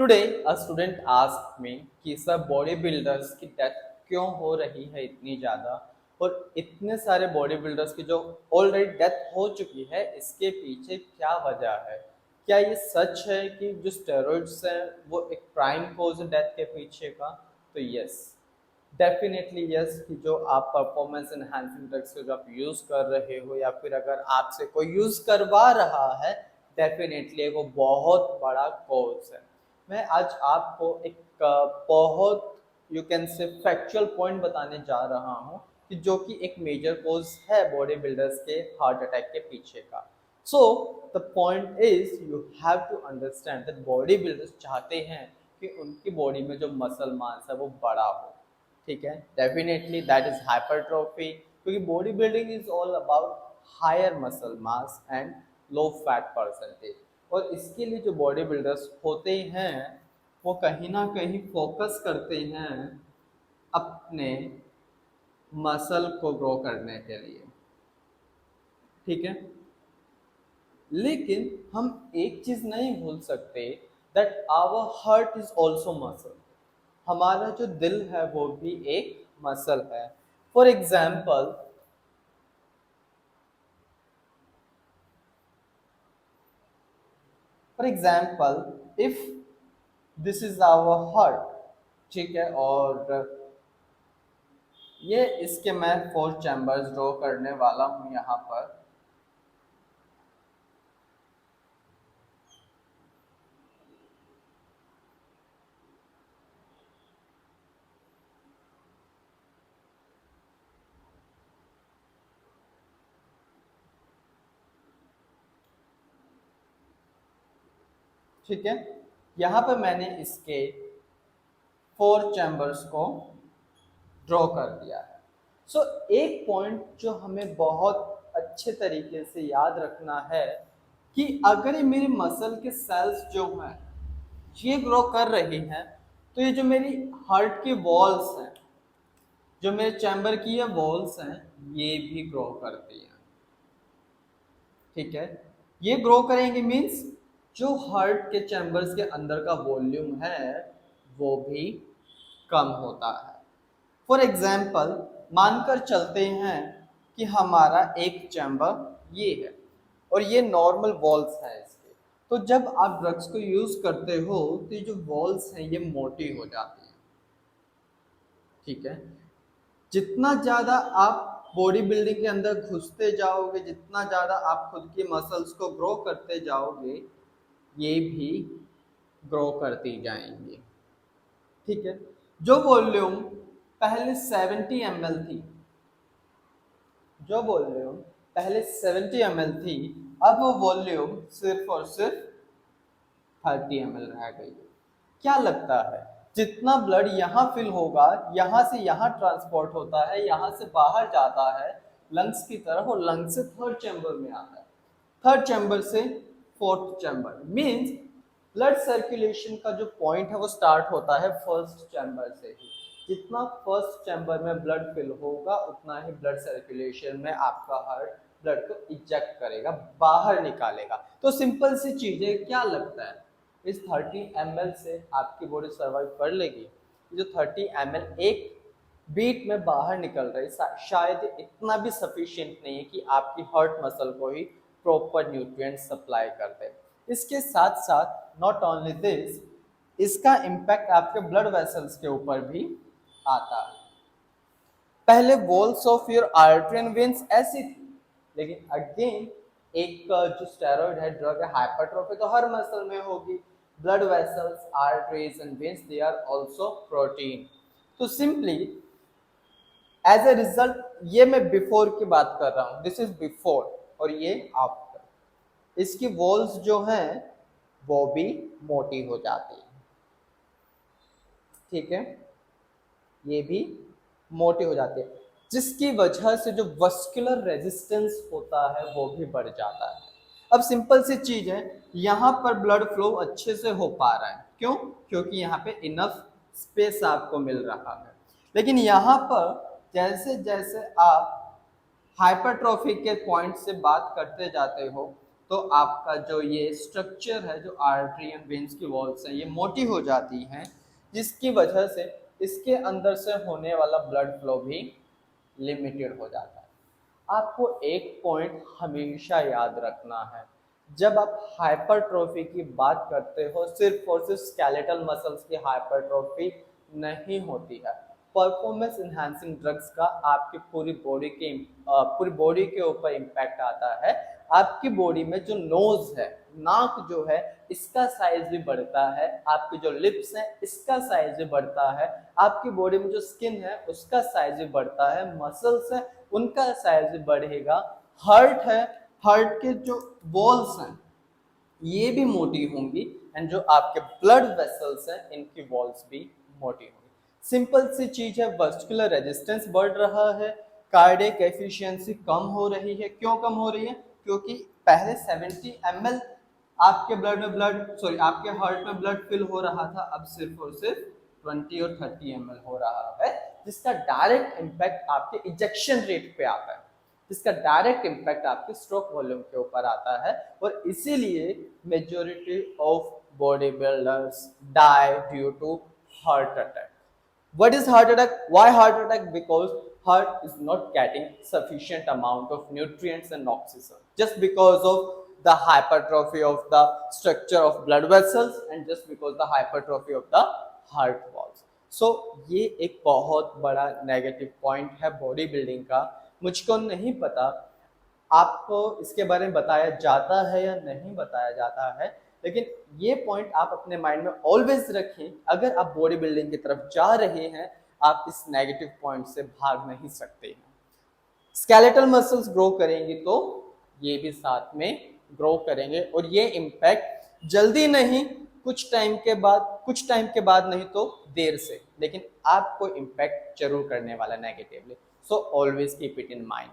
Today a student asked me कि sir body builders की death क्यों हो रही है इतनी ज़्यादा और इतने सारे बॉडी बिल्डर्स की जो ऑलरेडी डेथ हो चुकी है इसके पीछे क्या वजह है। क्या ये सच है कि जो स्टेरॉइड्स हैं वो एक प्राइम कोज है डेथ के पीछे का? तो यस, डेफिनेटली यस, कि जो आप परफॉर्मेंस एनहांसिंग ड्रग्स जो आप यूज़ कर रहे हो या फिर अगर आपसे कोई यूज़ करवा रहा है, डेफिनेटली वो बहुत बड़ा कॉज है। मैं आज आपको एक बहुत you can say factual point बताने जा रहा हूँ कि जो कि एक मेजर कॉज है बॉडी बिल्डर्स के हार्ट अटैक के पीछे का। So the point is you have to understand that body builders चाहते हैं कि उनकी बॉडी में जो मसल मास है वो बड़ा हो। ठीक है, डेफिनेटली दैट इज हाइपरट्रॉफी, क्योंकि body building is all about higher muscle mass and low fat percentage. और इसके लिए जो बॉडी बिल्डर्स होते हैं वो कहीं ना कहीं फोकस करते हैं अपने मसल को ग्रो करने के लिए। ठीक है, लेकिन हम एक चीज नहीं भूल सकते, that our heart is also muscle. हमारा जो दिल है वो भी एक मसल है। For example, if this is our heart, ठीक है, और ये इसके मैं 4 चैम्बर्स ड्रॉ करने वाला हूँ यहाँ पर। ठीक है, यहाँ पर मैंने इसके 4 चैम्बर्स को ड्रॉ कर दिया है। सो एक पॉइंट जो हमें बहुत अच्छे तरीके से याद रखना है कि अगर ये मेरे मसल के सेल्स जो हैं ये ग्रो कर रही हैं, तो ये जो मेरी हार्ट की वॉल्स हैं, जो मेरे चैम्बर की ये वॉल्स हैं, ये भी ग्रो करती हैं। ठीक है, ये ग्रो करेंगे मीन्स जो हार्ट के चैम्बर्स के अंदर का वॉल्यूम है वो भी कम होता है। फॉर एग्जाम्पल, मानकर चलते हैं कि हमारा एक चैम्बर ये है और ये नॉर्मल वॉल्स हैं इसके। तो जब आप ड्रग्स को यूज करते हो तो ये जो वॉल्स हैं ये मोटी हो जाती हैं। ठीक है, जितना ज़्यादा आप बॉडी बिल्डिंग के अंदर घुसते जाओगे, जितना ज़्यादा आप खुद की मसल्स को ग्रो करते जाओगे, ये भी ग्रो करती जाएंगी। ठीक है, जो वॉल्यूम पहले 70 ml थी, जो वॉल्यूम पहले 70 ml थी, अब वो वॉल्यूम सिर्फ और सिर्फ 30 ml रह गई है। क्या लगता है, जितना ब्लड यहाँ फिल होगा, यहाँ से यहाँ ट्रांसपोर्ट होता है, यहाँ से बाहर जाता है लंग्स की तरफ और लंग्स से थर्ड चैम्बर में आता है, थर्ड चैम्बर से fourth chamber, means blood circulation का जो पॉइंट है वो स्टार्ट होता है फर्स्ट चैम्बर से ही। जितना फर्स्ट चैम्बर में ब्लड फिल होगा उतना ही ब्लड सर्कुलेशन में आपका हार्ट ब्लड को इजेक्ट करेगा, बाहर निकालेगा। तो सिंपल सी चीज है, क्या लगता है इस 30 ml से आपकी बॉडी सर्वाइव कर लेगी? जो 30 ml एक बीट में बाहर निकल रही, शायद इतना भी सफिशिएंट नहीं है कि आपकी हार्ट मसल को ही प्रॉपर न्यूट्रिएंट सप्लाई कर दे। इसके साथ साथ नॉट ओनली दिस, इसका इम्पैक्ट आपके ब्लड वेसल्स के ऊपर भी आता है। पहले walls of your artery and veins ऐसी थी, लेकिन अगेन एक जो स्टेरॉइड है, ड्रग है, हाइपरट्रोफी तो हर मसल में होगी। Blood vessels, arteries and veins, they are also protein. तो सिंपली एज ए रिजल्ट, ये मैं बिफोर की बात कर रहा हूँ, दिस इज बिफोर, और ये आफ्टर। इसकी वॉल्स जो हैं वो भी मोटी हो जाती है। ठीक है, ये भी मोटी हो जाती है, जिसकी वजह से जो वस्कुलर रेजिस्टेंस होता है वो भी बढ़ जाता है। अब सिंपल सी चीज है, यहाँ पर ब्लड फ्लो अच्छे से हो पा रहा है, क्यों? क्योंकि यहाँ पे इनफ स्पेस आपको मिल रहा है। लेकिन यहाँ पर जैसे जैसे आप हाइपरट्रॉफी के पॉइंट से बात करते जाते हो, तो आपका जो ये स्ट्रक्चर है, जो आर्टरी एंड वेन्स की वॉल्स हैं, ये मोटी हो जाती हैं, जिसकी वजह से इसके अंदर से होने वाला ब्लड फ्लो भी लिमिटेड हो जाता है। आपको एक पॉइंट हमेशा याद रखना है, जब आप हाइपरट्रॉफी की बात करते हो, सिर्फ और सिर्फ स्केलेटल मसल्स की हाइपरट्रॉफी नहीं होती है। परफॉर्मेंस इन्हांसिंग ड्रग्स का आपकी पूरी बॉडी के ऊपर इम्पैक्ट आता है। आपकी बॉडी में जो नोज है, नाक जो है, इसका साइज भी बढ़ता है, आपकी जो लिप्स है इसका साइज भी बढ़ता है, आपकी बॉडी में जो स्किन है उसका साइज भी बढ़ता है, मसल्स है उनका साइज भी बढ़ेगा, हार्ट है, हार्ट के जो वॉल्स हैं ये भी मोटी होंगी, एंड जो आपके ब्लड वेसल्स हैं इनकी वॉल्स भी मोटी होंगी। सिंपल सी चीज है, वस्कुलर रेजिस्टेंस बढ़ रहा है, कार्डियक एफिशिएंसी कम हो रही है। क्यों कम हो रही है? क्योंकि पहले 70 ml आपके हार्ट में ब्लड फिल हो रहा था, अब सिर्फ और सिर्फ 20 और 30 ml हो रहा है, जिसका डायरेक्ट इम्पैक्ट आपके इजेक्शन रेट पे आता है, जिसका डायरेक्ट इम्पैक्ट आपके स्ट्रोक वॉल्यूम के ऊपर आता है। और इसीलिए majority of body builders die due to heart attack. What is heart attack? Why heart attack? Because heart is not getting sufficient amount of nutrients and oxygen, just because of the hypertrophy of the structure of blood vessels and just because the hypertrophy of the heart walls. So ये एक बहुत बड़ा negative point है body building का। मुझको नहीं पता आपको इसके बारे में बताया जाता है या नहीं बताया जाता है, लेकिन ये पॉइंट आप अपने माइंड में ऑलवेज रखें। अगर आप बॉडी बिल्डिंग की तरफ जा रहे हैं, आप इस नेगेटिव पॉइंट से भाग नहीं सकते हैं। स्केलेटल मसल्स ग्रो करेंगी तो ये भी साथ में ग्रो करेंगे, और ये इम्पैक्ट जल्दी नहीं, कुछ टाइम के बाद नहीं तो देर से, लेकिन आपको इम्पैक्ट जरूर करने वाला negatively. So always keep it in mind.